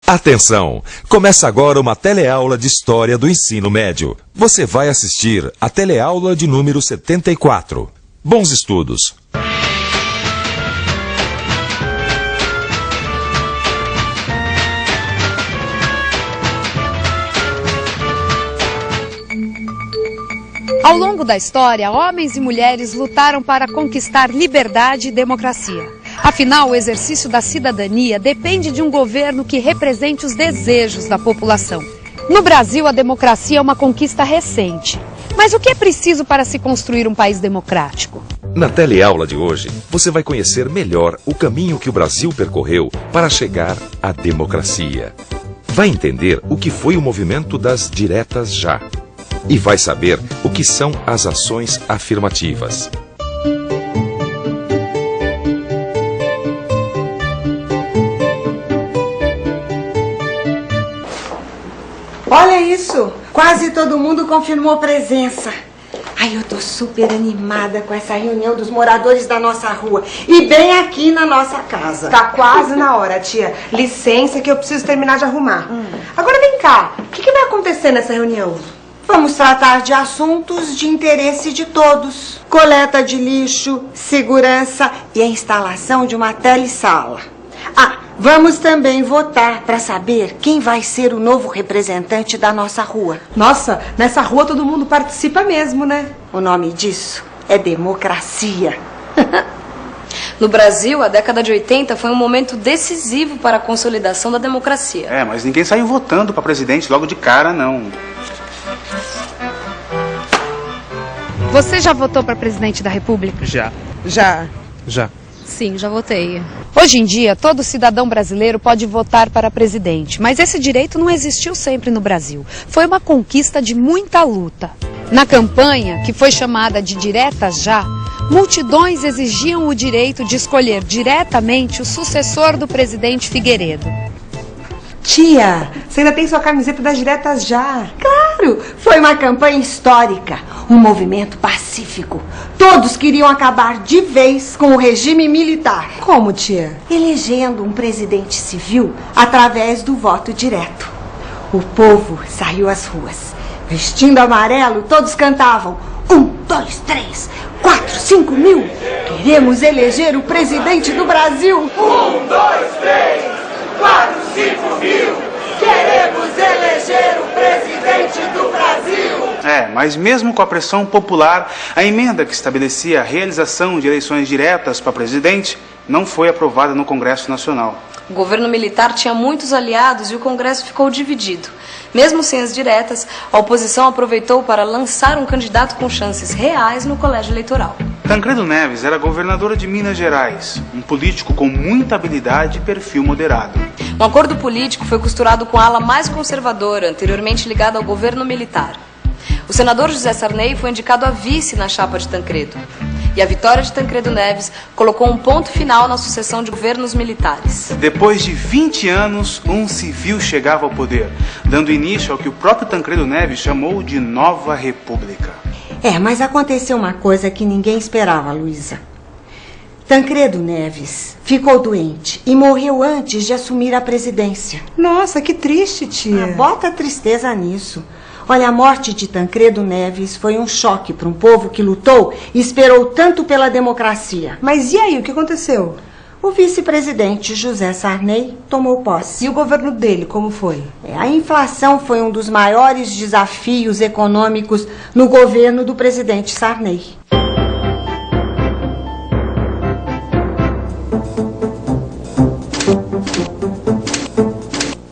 Atenção! Começa agora uma teleaula de História do Ensino Médio. Você vai assistir a teleaula de número 74. Bons estudos! Ao longo da história, homens e mulheres lutaram para conquistar liberdade e democracia. Afinal, o exercício da cidadania depende de um governo que represente os desejos da população. No Brasil, a democracia é uma conquista recente. Mas o que é preciso para se construir um país democrático? Na teleaula de hoje, você vai conhecer melhor o caminho que o Brasil percorreu para chegar à democracia. Vai entender o que foi o movimento das diretas já. E vai saber o que são as ações afirmativas. Olha isso! Quase todo mundo confirmou presença. Ai, eu tô super animada com essa reunião dos moradores da nossa rua. E bem aqui na nossa casa. Tá quase na hora, tia. Licença que eu preciso terminar de arrumar. Agora vem cá, o que vai acontecer nessa reunião? Vamos tratar de assuntos de interesse de todos. Coleta de lixo, segurança e a instalação de uma telesala. Vamos também votar para saber quem vai ser o novo representante da nossa rua. Nossa, nessa rua todo mundo participa mesmo, né? O nome disso é democracia. No Brasil, a década de 80 foi um momento decisivo para a consolidação da democracia. Mas ninguém saiu votando para presidente logo de cara, não. Você já votou para presidente da República? Já. Sim, já votei. Hoje em dia, todo cidadão brasileiro pode votar para presidente, mas esse direito não existiu sempre no Brasil. Foi uma conquista de muita luta. Na campanha, que foi chamada de Diretas Já, multidões exigiam o direito de escolher diretamente o sucessor do presidente Figueiredo. Tia, você ainda tem sua camiseta das diretas já? Claro, foi uma campanha histórica, um movimento pacífico. Todos queriam acabar de vez com o regime militar. Como, tia? Elegendo um presidente civil através do voto direto. O povo saiu às ruas. Vestindo amarelo, todos cantavam 1, 2, 3, 4, 5 mil. Queremos eleger o presidente do Brasil. 1, 2, 3, 4, 5 mil. Queremos eleger o presidente do Brasil. Mas mesmo com a pressão popular, a emenda que estabelecia a realização de eleições diretas para presidente não foi aprovada no Congresso Nacional. O governo militar tinha muitos aliados e o Congresso ficou dividido. Mesmo sem as diretas, a oposição aproveitou para lançar um candidato com chances reais no colégio eleitoral. Tancredo Neves era governador de Minas Gerais, um político com muita habilidade e perfil moderado. Um acordo político foi costurado com a ala mais conservadora, anteriormente ligada ao governo militar. O senador José Sarney foi indicado a vice na chapa de Tancredo. E a vitória de Tancredo Neves colocou um ponto final na sucessão de governos militares. Depois de 20 anos, um civil chegava ao poder, dando início ao que o próprio Tancredo Neves chamou de Nova República. Mas aconteceu uma coisa que ninguém esperava, Luísa. Tancredo Neves ficou doente e morreu antes de assumir a presidência. Nossa, que triste, tia. Bota tristeza nisso. Olha, a morte de Tancredo Neves foi um choque para um povo que lutou e esperou tanto pela democracia. Mas e aí, o que aconteceu? O vice-presidente José Sarney tomou posse. E o governo dele, como foi? A inflação foi um dos maiores desafios econômicos no governo do presidente Sarney.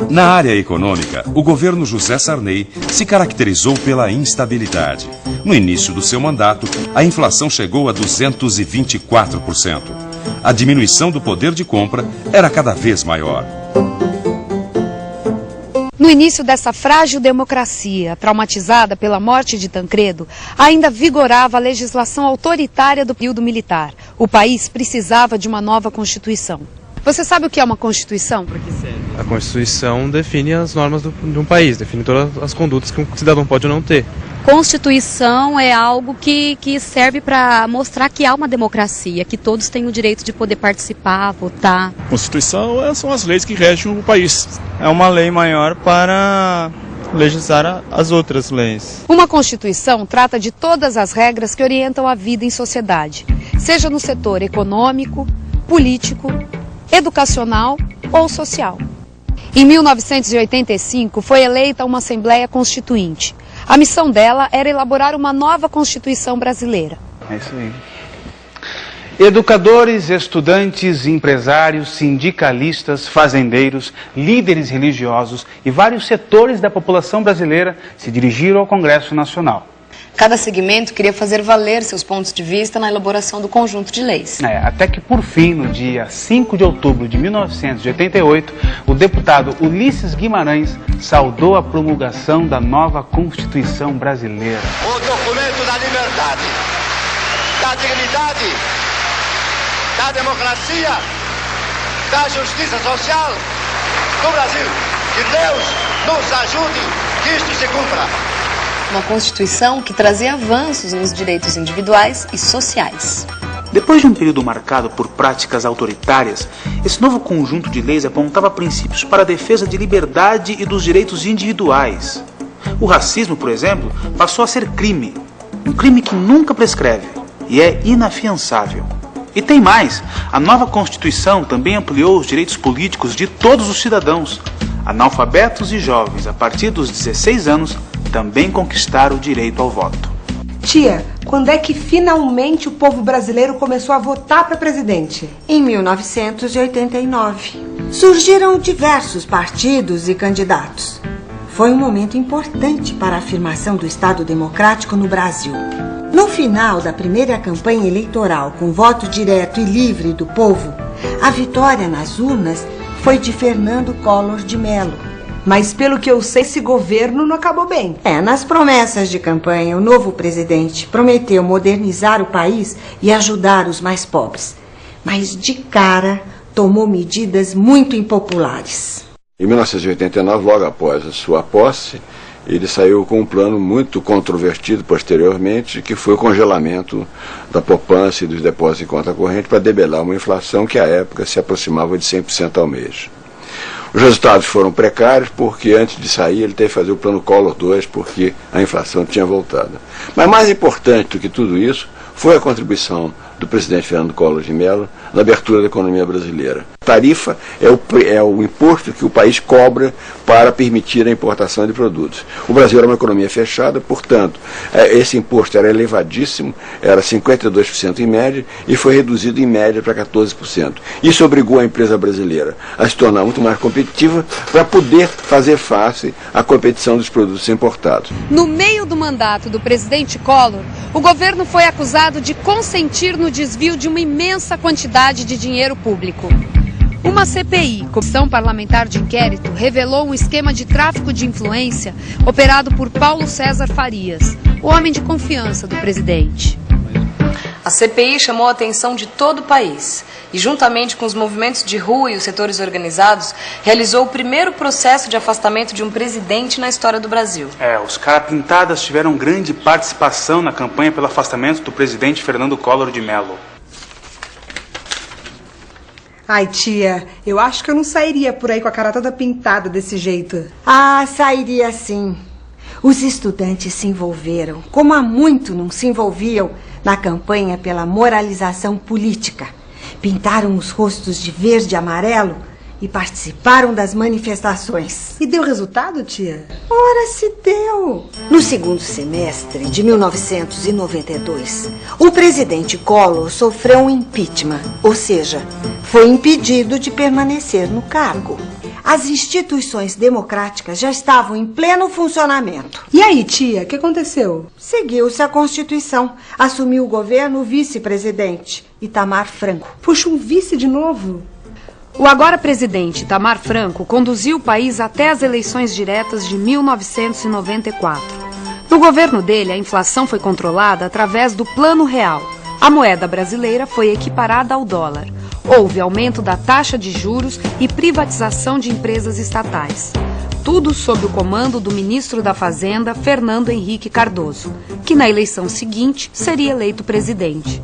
Na área econômica, o governo José Sarney se caracterizou pela instabilidade. No início do seu mandato, a inflação chegou a 224%. A diminuição do poder de compra era cada vez maior. No início dessa frágil democracia, traumatizada pela morte de Tancredo, ainda vigorava a legislação autoritária do período militar. O país precisava de uma nova Constituição. Você sabe o que é uma Constituição? Para que serve? A Constituição define as normas de um país, define todas as condutas que um cidadão pode ou não ter. Constituição é algo que serve para mostrar que há uma democracia, que todos têm o direito de poder participar, votar. Constituição são as leis que regem o país. É uma lei maior para legislar as outras leis. Uma Constituição trata de todas as regras que orientam a vida em sociedade, seja no setor econômico, político, educacional ou social. Em 1985, foi eleita uma Assembleia Constituinte. A missão dela era elaborar uma nova Constituição brasileira. É isso aí. Educadores, estudantes, empresários, sindicalistas, fazendeiros, líderes religiosos e vários setores da população brasileira se dirigiram ao Congresso Nacional. Cada segmento queria fazer valer seus pontos de vista na elaboração do conjunto de leis. Até que, por fim, no dia 5 de outubro de 1988, o deputado Ulisses Guimarães saudou a promulgação da nova Constituição brasileira. O documento da liberdade, da dignidade, da democracia, da justiça social do Brasil. Que Deus nos ajude que isto se cumpra. Uma Constituição que trazia avanços nos direitos individuais e sociais. Depois de um período marcado por práticas autoritárias, esse novo conjunto de leis apontava princípios para a defesa de liberdade e dos direitos individuais. O racismo, por exemplo, passou a ser crime. Um crime que nunca prescreve e é inafiançável. E tem mais, a nova Constituição também ampliou os direitos políticos de todos os cidadãos. Analfabetos e jovens, a partir dos 16 anos, também conquistaram o direito ao voto. Tia, quando é que finalmente o povo brasileiro começou a votar para presidente? Em 1989. Surgiram diversos partidos e candidatos. Foi um momento importante para a afirmação do Estado Democrático no Brasil. No final da primeira campanha eleitoral com voto direto e livre do povo, a vitória nas urnas foi de Fernando Collor de Mello. Mas pelo que eu sei, esse governo não acabou bem. Nas promessas de campanha, o novo presidente prometeu modernizar o país e ajudar os mais pobres. Mas de cara, tomou medidas muito impopulares. Em 1989, logo após a sua posse, ele saiu com um plano muito controvertido posteriormente, que foi o congelamento da poupança e dos depósitos em conta corrente para debelar uma inflação que à época se aproximava de 100% ao mês. Os resultados foram precários porque antes de sair ele teve que fazer o plano Collor 2 porque a inflação tinha voltado. Mas mais importante do que tudo isso foi a contribuição do presidente Fernando Collor de Mello na abertura da economia brasileira. A tarifa é o imposto que o país cobra para permitir a importação de produtos. O Brasil era uma economia fechada, portanto, esse imposto era elevadíssimo, era 52% em média, e foi reduzido em média para 14%. Isso obrigou a empresa brasileira a se tornar muito mais competitiva para poder fazer face à competição dos produtos importados. No meio do mandato do presidente Collor, o governo foi acusado de consentir no desvio de uma imensa quantidade de dinheiro público. Uma CPI, Comissão Parlamentar de Inquérito, revelou um esquema de tráfico de influência operado por Paulo César Farias, o homem de confiança do presidente. A CPI chamou a atenção de todo o país e, juntamente com os movimentos de rua e os setores organizados, realizou o primeiro processo de afastamento de um presidente na história do Brasil. Os carapintadas tiveram grande participação na campanha pelo afastamento do presidente Fernando Collor de Mello. Ai, tia, eu acho que eu não sairia por aí com a cara toda pintada desse jeito. Sairia sim. Os estudantes se envolveram, como há muito não se envolviam, na campanha pela moralização política. Pintaram os rostos de verde e amarelo e participaram das manifestações. E deu resultado, tia? Ora, se deu! No segundo semestre de 1992, o presidente Collor sofreu um impeachment, ou seja, foi impedido de permanecer no cargo. As instituições democráticas já estavam em pleno funcionamento. E aí, tia, o que aconteceu? Seguiu-se a Constituição. Assumiu o governo o vice-presidente, Itamar Franco. Puxa, um vice de novo? O agora presidente Itamar Franco conduziu o país até as eleições diretas de 1994. No governo dele, a inflação foi controlada através do Plano Real. A moeda brasileira foi equiparada ao dólar. Houve aumento da taxa de juros e privatização de empresas estatais. tudo sob o comando do ministro da Fazenda, Fernando Henrique Cardoso, que na eleição seguinte seria eleito presidente.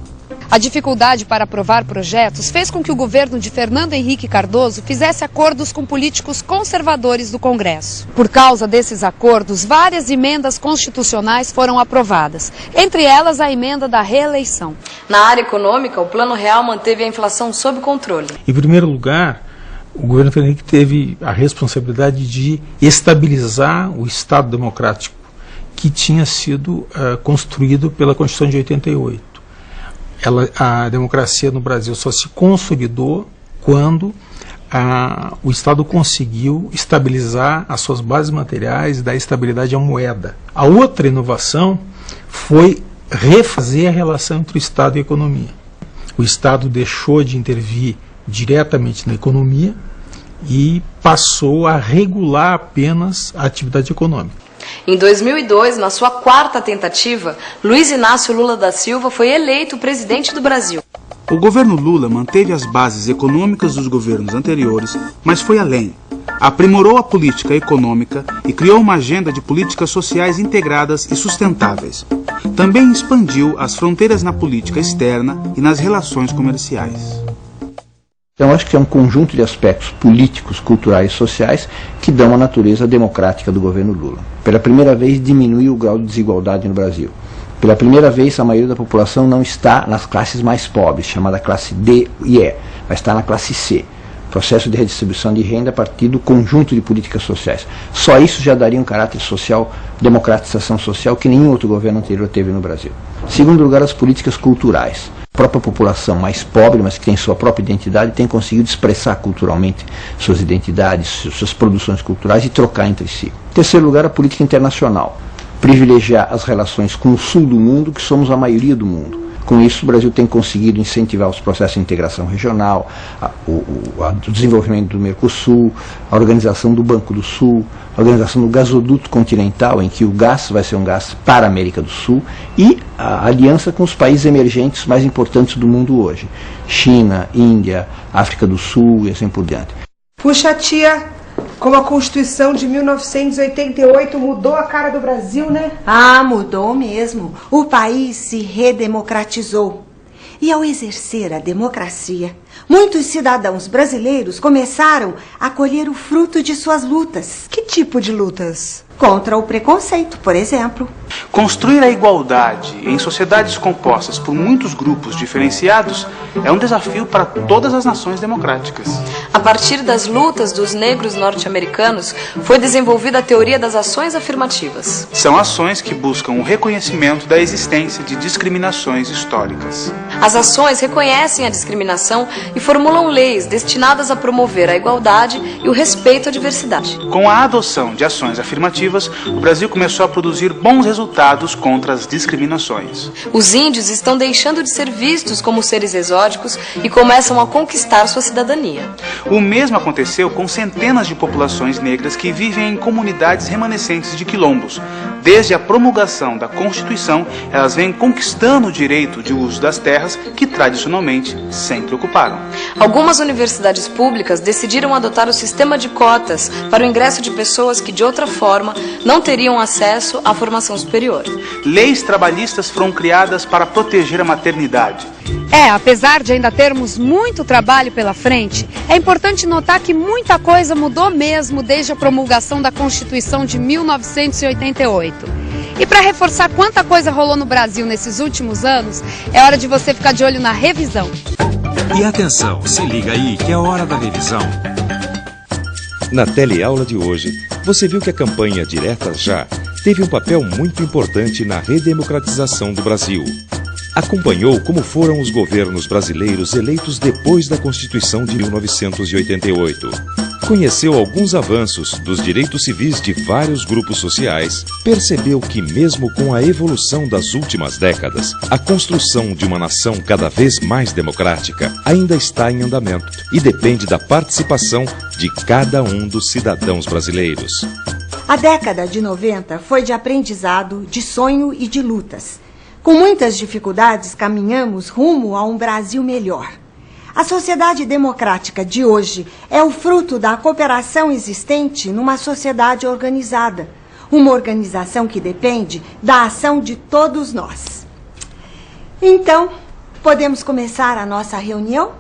A dificuldade para aprovar projetos fez com que o governo de Fernando Henrique Cardoso fizesse acordos com políticos conservadores do Congresso. Por causa desses acordos, várias emendas constitucionais foram aprovadas, entre elas a emenda da reeleição. Na área econômica, o Plano Real manteve a inflação sob controle. Em primeiro lugar, o governo Fernando Henrique teve a responsabilidade de estabilizar o Estado democrático que tinha sido construído pela Constituição de 88. A democracia no Brasil só se consolidou quando o Estado conseguiu estabilizar as suas bases materiais e dar estabilidade à moeda. A outra inovação foi refazer a relação entre o Estado e a economia. O Estado deixou de intervir diretamente na economia e passou a regular apenas a atividade econômica. Em 2002, na sua quarta tentativa, Luiz Inácio Lula da Silva foi eleito presidente do Brasil. O governo Lula manteve as bases econômicas dos governos anteriores, mas foi além. Aprimorou a política econômica e criou uma agenda de políticas sociais integradas e sustentáveis. Também expandiu as fronteiras na política externa e nas relações comerciais. Então, acho que é um conjunto de aspectos políticos, culturais e sociais que dão a natureza democrática do governo Lula. Pela primeira vez, diminuiu o grau de desigualdade no Brasil. Pela primeira vez, a maioria da população não está nas classes mais pobres, chamada classe D e E, mas está na classe C. Processo de redistribuição de renda a partir do conjunto de políticas sociais. Só isso já daria um caráter social, democratização social, que nenhum outro governo anterior teve no Brasil. Em segundo lugar, as políticas culturais. A própria população mais pobre, mas que tem sua própria identidade, tem conseguido expressar culturalmente suas identidades, suas produções culturais e trocar entre si. Em terceiro lugar, a política internacional. Privilegiar as relações com o sul do mundo, que somos a maioria do mundo. Com isso, o Brasil tem conseguido incentivar os processos de integração regional, o desenvolvimento do Mercosul, a organização do Banco do Sul, a organização do gasoduto continental, em que o gás vai ser um gás para a América do Sul, e a aliança com os países emergentes mais importantes do mundo hoje. China, Índia, África do Sul e assim por diante. Puxa, tia, como a Constituição de 1988 mudou a cara do Brasil, né? Ah, mudou mesmo. O país se redemocratizou. E ao exercer a democracia, muitos cidadãos brasileiros começaram a colher o fruto de suas lutas. Que tipo de lutas? Contra o preconceito, por exemplo. Construir a igualdade em sociedades compostas por muitos grupos diferenciados é um desafio para todas as nações democráticas. A partir das lutas dos negros norte-americanos, foi desenvolvida a teoria das ações afirmativas. São ações que buscam o reconhecimento da existência de discriminações históricas. As ações reconhecem a discriminação e formulam leis destinadas a promover a igualdade e o respeito à diversidade. Com a adoção de ações afirmativas, o Brasil começou a produzir bons resultados contra as discriminações. Os índios estão deixando de ser vistos como seres exóticos e começam a conquistar sua cidadania. O mesmo aconteceu com centenas de populações negras que vivem em comunidades remanescentes de quilombos. Desde a promulgação da Constituição, elas vêm conquistando o direito de uso das terras que tradicionalmente sempre ocuparam. Algumas universidades públicas decidiram adotar o sistema de cotas para o ingresso de pessoas que, de outra forma, não teriam acesso à formação superior. Leis trabalhistas foram criadas para proteger a maternidade. Apesar de ainda termos muito trabalho pela frente, é importante notar que muita coisa mudou mesmo desde a promulgação da Constituição de 1988. E para reforçar quanta coisa rolou no Brasil nesses últimos anos, é hora de você ficar de olho na revisão. E atenção, se liga aí que é hora da revisão. Na teleaula de hoje, você viu que a campanha Diretas Já teve um papel muito importante na redemocratização do Brasil. Acompanhou como foram os governos brasileiros eleitos depois da Constituição de 1988. Conheceu alguns avanços dos direitos civis de vários grupos sociais. Percebeu que mesmo com a evolução das últimas décadas, a construção de uma nação cada vez mais democrática ainda está em andamento e depende da participação de cada um dos cidadãos brasileiros. A década de 90 foi de aprendizado, de sonho e de lutas. Com muitas dificuldades, caminhamos rumo a um Brasil melhor. A sociedade democrática de hoje é o fruto da cooperação existente numa sociedade organizada. Uma organização que depende da ação de todos nós. Então, podemos começar a nossa reunião?